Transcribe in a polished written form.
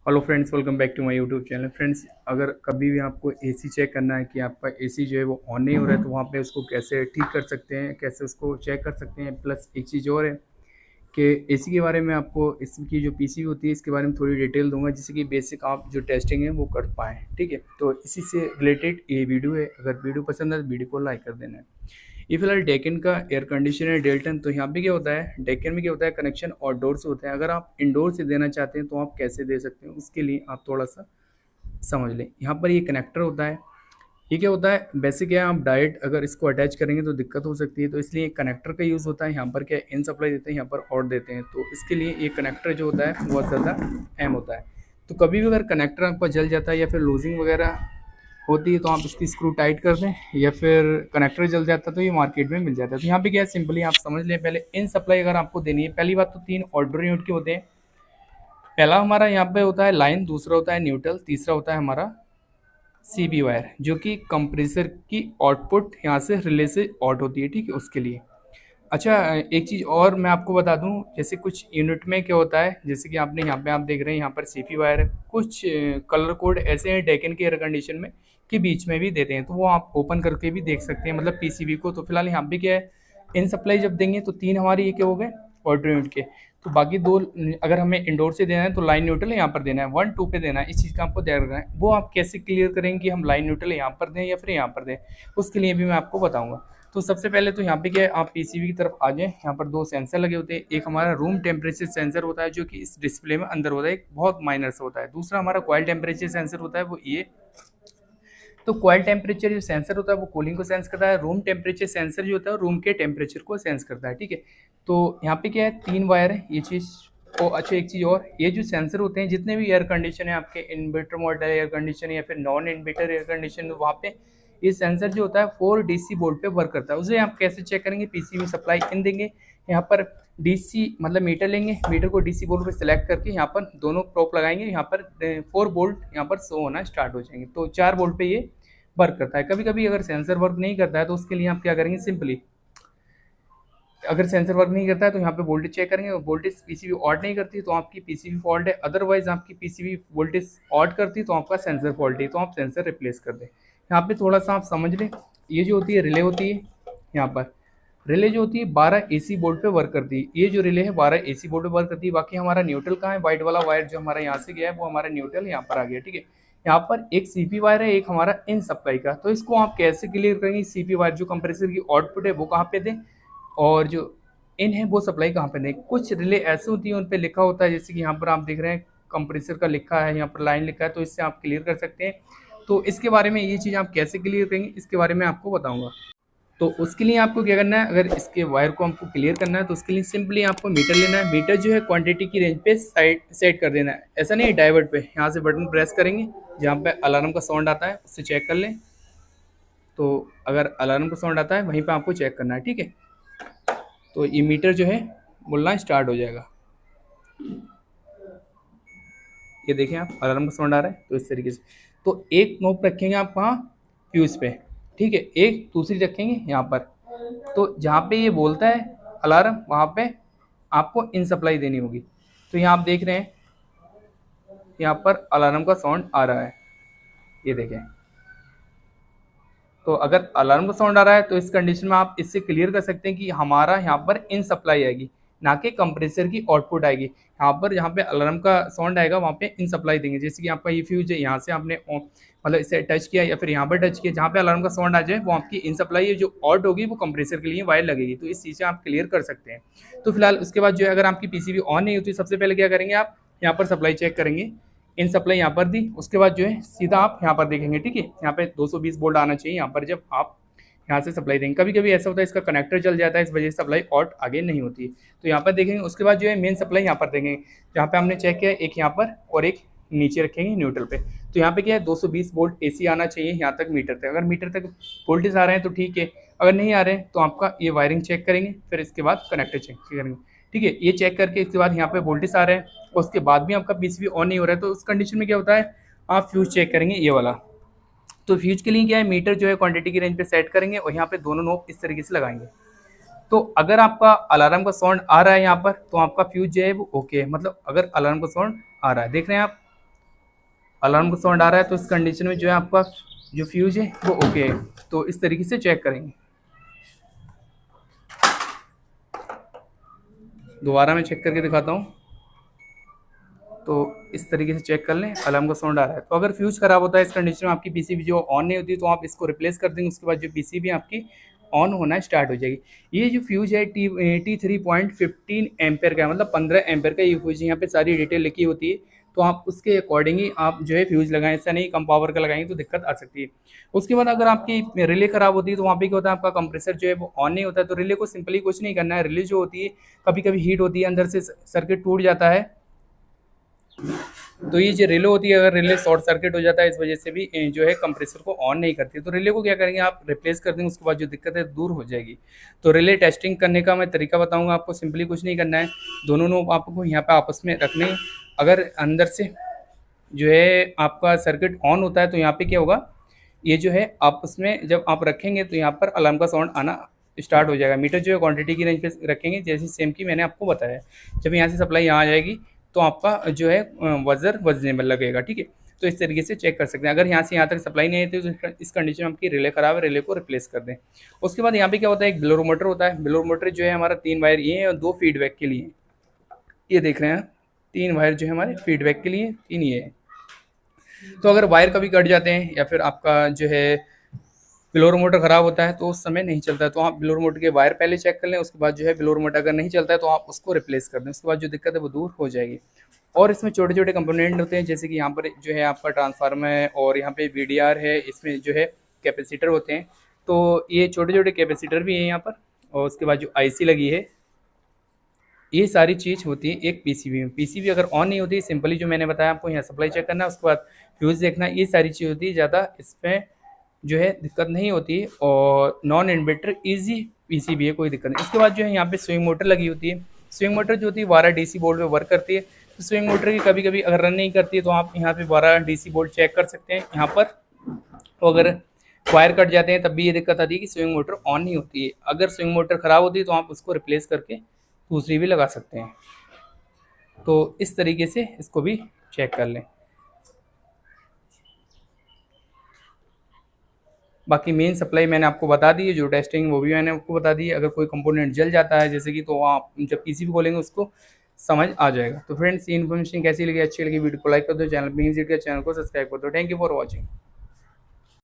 Hello friends, welcome back to my YouTube channel. Friends, अगर कभी भी आपको एसी चेक करना है कि आपका एसी जो है वो ऑन नहीं हो रहा है, तो वहाँ पे उसको कैसे ठीक कर सकते हैं, कैसे उसको चेक कर सकते हैं। प्लस एक चीज़ और है कि एसी के बारे में आपको इसकी जो पीसीबी होती है इसके बारे में थोड़ी डिटेल दूंगा, जिससे कि बेसिक आप जो टेस्टिंग है वो कर पाएँ। ठीक है, तो इसी से रिलेटेड ये वीडियो है। अगर वीडियो पसंद है तो वीडियो को लाइक कर देना है। ये फिलहाल डेकन का एयर कंडीशनर है डेल्टन। तो यहाँ पे क्या होता है, डेकन में क्या होता है, कनेक्शन आउटडोर से होता है। अगर आप इंडोर से देना चाहते हैं तो आप कैसे दे सकते हैं, उसके लिए आप थोड़ा सा समझ लें। यहाँ पर ये कनेक्टर होता है। ये क्या होता है, बेसिक है, आप डायरेक्ट अगर इसको अटैच करेंगे तो दिक्कत हो सकती है, तो इसलिए कनेक्टर का यूज़ होता है। यहाँ पर क्या इन सप्लाई देते हैं, यहाँ पर आउट देते हैं, तो इसके लिए ये कनेक्टर जो होता है बहुत ज़्यादा अहम होता है। तो कभी भी अगर कनेक्टर आपका जल जाता है या फिर लूजिंग वगैरह होती है तो आप इसकी स्क्रू टाइट कर दें, या फिर कनेक्टर जल जाता है तो ये मार्केट में मिल जाता है। तो यहाँ पे क्या है, सिंपली आप समझ लें। पहले इन सप्लाई अगर आपको देनी है, पहली बात तो 3 ऑर्डर यूनिट के होते हैं। पहला हमारा यहाँ पे होता है लाइन, दूसरा होता है न्यूट्रल, तीसरा होता है हमारा सीबी वायर, जो कि कंप्रेसर की आउटपुट यहाँ से रिले से आउट होती है। ठीक है, उसके लिए। अच्छा, एक चीज़ और मैं आपको बता दूं, जैसे कुछ यूनिट में क्या होता है, जैसे कि आपने यहाँ पे आप देख रहे हैं यहाँ पर सीपी वायर है। कुछ कलर कोड ऐसे हैं डेकन के एयर कंडीशन में कि बीच में भी देते हैं, तो वो आप ओपन करके भी देख सकते हैं, मतलब पीसीबी को। तो फिलहाल यहाँ पे क्या है, इन सप्लाई जब देंगे तो 3 हमारे ये क्या हो गए ऑर्डर यूनिट के। तो बाकी 2 अगर हमें इंडोर से देना है तो लाइन न्यूट्रल यहाँ पर देना है, 1 2 पे देना है। इस चीज़ का आपको ध्यान रखना है। वो आप कैसे क्लियर करेंगे कि हम लाइन न्यूट्रल यहाँ पर दें या फिर यहाँ पर दें, उसके लिए भी मैं आपको बताऊँगा। तो सबसे पहले तो यहाँ पे क्या है, आप पीसीबी की तरफ आ जाएं। यहाँ पर 2 सेंसर लगे होते हैं। एक हमारा रूम टेम्परेचर सेंसर होता है, जो कि इस डिस्प्ले में अंदर होता है, एक बहुत माइनर सा होता है। दूसरा हमारा कॉइल टेम्परेचर सेंसर होता है, वो ये। तो कॉइल टेम्परेचर जो सेंसर होता है वो कूलिंग को सेंस करता है। रूम टेम्परेचर सेंसर जो होता है रूम के टेम्परेचर को सेंस करता है। ठीक है, तो यहाँ पे क्या है, 3 वायर है ये चीज़। और अच्छा, एक चीज़ और, ये जो सेंसर होते हैं जितने भी एयर कंडीशन है आपके, इन्वर्टर मॉडल एयर कंडीशन या फिर नॉन इन्वर्टर एयर कंडीशन, वहाँ पे ये सेंसर जो होता है 4 डीसी बोर्ड पे वर्क करता है। उसे आप कैसे चेक करेंगे, पीसीबी सप्लाई इन देंगे, यहाँ पर डीसी मतलब मीटर लेंगे, मीटर को डीसी बोर्ड पे सिलेक्ट करके यहाँ पर दोनों प्रोप लगाएंगे, यहाँ पर 4 बोल्ट यहाँ पर शो होना स्टार्ट हो जाएंगे। तो 4 बोल्ट पे ये वर्क करता है। कभी कभी अगर सेंसर वर्क नहीं करता है तो उसके लिए आप क्या करेंगे, सिंपली अगर सेंसर वर्क नहीं करता है तो यहाँ पे वोल्टेज चेक करेंगे, और वोल्टेज पीसीबी ऑड नहीं करती तो आपकी पीसीबी फॉल्ट है। अदरवाइज आपकी पीसीबी वोल्टेज ऑड करती तो आपका सेंसर फॉल्ट है, तो आप सेंसर रिप्लेस कर दें। यहाँ पे थोड़ा सा आप समझ लें, ये जो होती है रिले होती है, यहाँ पर रिले जो होती है 12 एसी बोर्ड पे वर्क करती है। ये जो रिले है 12 एसी बोर्ड पे वर्क करती है। बाकी हमारा न्यूट्रल कहाँ है, व्हाइट वाला वायर जो हमारा यहाँ से गया है वो हमारा न्यूट्रल यहाँ पर आ गया। ठीक है, यहाँ पर एक सीपी वायर है, एक हमारा इन सप्लाई का। तो इसको आप कैसे क्लियर करेंगे, सीपी वायर जो कंप्रेसर की आउटपुट है वो कहाँ पे दें, और जो इन है वो सप्लाई कहाँ पे दें। कुछ रिले ऐसे होती हैं उन पे लिखा होता है, जैसे कि यहाँ पर आप देख रहे हैं कंप्रेसर का लिखा है, यहाँ पर लाइन लिखा है, तो इससे आप क्लियर कर सकते हैं। तो इसके बारे में, ये चीज़ आप कैसे क्लियर करेंगे इसके बारे में आपको बताऊंगा। तो उसके लिए आपको क्या करना है, अगर इसके वायर को आपको क्लियर करना है तो उसके लिए सिंपली आपको मीटर लेना है। मीटर जो है क्वांटिटी की रेंज पे साइड सेट कर देना है, ऐसा नहीं डाइवर्ट पे। यहाँ से बटन प्रेस करेंगे, जहाँ पे अलार्म का साउंड आता है उससे चेक कर लें। तो अगर अलार्म का साउंड आता है वहीं पे आपको चेक करना है। ठीक है, तो ये मीटर जो है बोलना स्टार्ट हो जाएगा। ये देखें आप, अलार्म का साउंड आ रहा है, तो इस तरीके से। तो एक नोब रखेंगे आप वहाँ फ्यूज़ पे, ठीक है, एक दूसरी रखेंगे यहाँ पर। तो जहाँ पे ये बोलता है अलार्म, वहाँ पे आपको इन सप्लाई देनी होगी। तो यहाँ आप देख रहे हैं, यहाँ पर अलार्म का साउंड आ रहा है, ये देखें। तो अगर अलार्म का साउंड आ रहा है तो इस कंडीशन में आप इससे क्लियर कर सकते हैं कि हमारा यहाँ पर इन सप्लाई आएगी, ना कि कंप्रेसर की आउटपुट आएगी। यहाँ पर जहाँ पे अलार्म का साउंड आएगा वहाँ पे इन सप्लाई देंगे। जैसे कि आपका ये फ्यूज है, यहाँ से आपने मतलब इसे टच किया या फिर यहाँ पर टच किया, जहाँ पे अलार्म का साउंड आ जाए वो आपकी इन सप्लाई है, जो आउट होगी वो कंप्रेसर के लिए वायर लगेगी। तो इस चीज़ से आप क्लियर कर सकते हैं। तो फिलहाल उसके बाद जो है, अगर आपकी पीसीबी ऑन नहीं होती, सबसे पहले क्या करेंगे, आप यहाँ पर सप्लाई चेक करेंगे। इन सप्लाई यहाँ पर दी, उसके बाद जो है सीधा आप यहाँ पर देखेंगे। ठीक है, यहाँ पे 220 वोल्ट आना चाहिए यहाँ पर, जब आप यहाँ से सप्लाई देंगे। कभी कभी ऐसा होता है इसका कनेक्टर जल जाता है, इस वजह से सप्लाई आउट आगे नहीं होती है। तो यहाँ पर देखेंगे, उसके बाद जो है मेन सप्लाई यहाँ पर देखेंगे, जहाँ पे हमने चेक किया, एक यहाँ पर और एक नीचे रखेंगे न्यूट्रल पे। तो यहाँ पे क्या है, 220 वोल्ट एसी आना चाहिए यहाँ तक, मीटर तक। अगर मीटर तक वोल्टेज आ रहे हैं तो ठीक है, अगर नहीं आ रहे हैं तो आपका ये वायरिंग चेक करेंगे, फिर इसके बाद कनेक्टर चेक करेंगे। ठीक है, ये चेक करके इसके बाद यहाँ पे वोल्टेज आ रहे हैं, उसके बाद भी आपका पीसीबी ऑन नहीं हो रहा है, तो उस कंडीशन में क्या होता है, आप फ्यूज चेक करेंगे ये वाला। तो फ्यूज के लिए क्या है, मीटर जो है क्वांटिटी की रेंज पे सेट करेंगे और यहाँ पे दोनों नोब इस तरीके से लगाएंगे। तो अगर आपका अलार्म का साउंड आ रहा है यहाँ पर, तो आपका फ्यूज जो है वो ओके है। मतलब अगर अलार्म का साउंड आ रहा है, देख रहे हैं आप, अलार्म का साउंड आ रहा है तो इस कंडीशन में जो है आपका जो फ्यूज है वो ओके है। तो इस तरीके से चेक करेंगे। दोबारा मैं चेक करके दिखाता हूँ। तो इस तरीके से चेक कर लें, अलार्म का साउंड आ रहा है। तो अगर फ्यूज खराब होता है इस कंडीशन में, आपकी पीसीबी जो ऑन नहीं होती, तो आप इसको रिप्लेस कर देंगे। उसके बाद जो पीसीबी आपकी ऑन होना स्टार्ट हो जाएगी। ये जो फ्यूज है T3.15 एम्पेयर का है, मतलब 15 एम्पेयर का ये फ्यूज। यहाँ पे सारी डिटेल लिखी होती है, तो आप उसके अकॉर्डिंग ही आप जो है फ्यूज लगाएं। ऐसा नहीं कम पावर का लगाएंगे तो दिक्कत आ सकती है। उसके बाद अगर आपकी रिले खराब होती है तो वहाँ पे क्या होता है, आपका कंप्रेसर जो है वो ऑन नहीं होता है। तो रिले को सिंपली कुछ नहीं करना है। रिले जो होती है कभी कभी हीट होती है, अंदर से सर्किट टूट जाता है। तो ये जो रिले होती है, अगर रिले शॉर्ट सर्किट हो जाता है, इस वजह से भी जो है कंप्रेसर को ऑन नहीं करती। तो रिले को क्या करेंगे, आप रिप्लेस कर देंगे। उसके बाद जो दिक्कत है दूर हो जाएगी। तो रिले टेस्टिंग करने का मैं तरीका बताऊंगा आपको। सिंपली कुछ नहीं करना है, दोनों नोब आपको यहाँ पे आपस में रखने हैं। अगर अंदर से जो है आपका सर्किट ऑन होता है तो यहाँ पे क्या होगा, ये जो है आपस में जब आप रखेंगे तो यहाँ पर अलार्म का साउंड आना स्टार्ट हो जाएगा। मीटर जो है क्वांटिटी की रेंज पे रखेंगे, जैसे सेम की मैंने आपको बताया। जब यहाँ से सप्लाई यहाँ आ जाएगी तो आपका जो है वजर वजनेबल लगेगा, ठीक है। तो इस तरीके से चेक कर सकते हैं। अगर यहाँ से यहाँ तक सप्लाई नहीं आती तो इस कंडीशन में आपकी रिले खराब है, रिले को रिप्लेस कर दें। उसके बाद यहाँ पे क्या होता है, एक ब्लोरोमीटर होता है। ब्लोरोमीटर जो है हमारा 3 वायर ये है और 2 फीडबैक के लिए। ये देख रहे हैं 3 वायर जो है हमारे फीडबैक के लिए, 3 ये है। तो अगर वायर कभी कट जाते हैं या फिर आपका जो है ब्लोअर मोटर ख़राब होता है तो उस समय नहीं चलता है, तो आप ब्लोअर मोटर के वायर पहले चेक कर लें। उसके बाद जो है ब्लोअर मोटर अगर नहीं चलता है तो आप उसको रिप्लेस कर दें। उसके बाद जो दिक्कत है वो दूर हो जाएगी। और इसमें छोटे छोटे कंपोनेंट होते हैं, जैसे कि यहाँ पर जो है आपका ट्रांसफार्मर है और यहाँ पे VDR है, इसमें जो है कैपेसिटर होते हैं। तो ये छोटे छोटे कैपेसिटर भी हैं यहाँ पर। और उसके बाद जो IC लगी है, ये सारी चीज़ होती है एक पीसीबी में। पीसीबी अगर ऑन नहीं होती, सिंपली जो मैंने बताया आपको, यहाँ सप्लाई चेक करना है, उसके बाद फ्यूज़ देखना, ये सारी चीज़ होती है। ज़्यादा इसमें जो है दिक्कत नहीं होती है और नॉन इन्वर्टर इजी पीसीबी है, कोई दिक्कत नहीं। इसके बाद जो है यहाँ पे स्विंग मोटर लगी होती है। स्विंग मोटर जो होती है 12 DC बोल्ट पे वर्क करती है। तो स्विंग मोटर की कभी कभी अगर रन नहीं करती है तो आप यहाँ पे 12 DC बोल्ट चेक कर सकते हैं यहाँ पर। तो अगर वायर कट जाते हैं तब भी ये दिक्कत आती है कि स्विंग मोटर ऑन नहीं होती है। अगर स्विंग मोटर ख़राब होती है तो आप उसको रिप्लेस करके दूसरी भी लगा सकते हैं। तो इस तरीके से इसको भी चेक कर लें। बाकी मेन सप्लाई मैंने आपको बता दी है, जो टेस्टिंग वो भी मैंने आपको बता दी है। अगर कोई कंपोनेंट जल जाता है जैसे कि, तो आप जब पीसीबी खोलेंगे उसको समझ आ जाएगा। तो फ्रेंड्स, ये इन्फॉर्मेशन कैसी लगी, अच्छी लगी, वीडियो को लाइक कर दो, चैनल पर विजिट कर चैनल को सब्सक्राइब कर दो। Thank you for watching.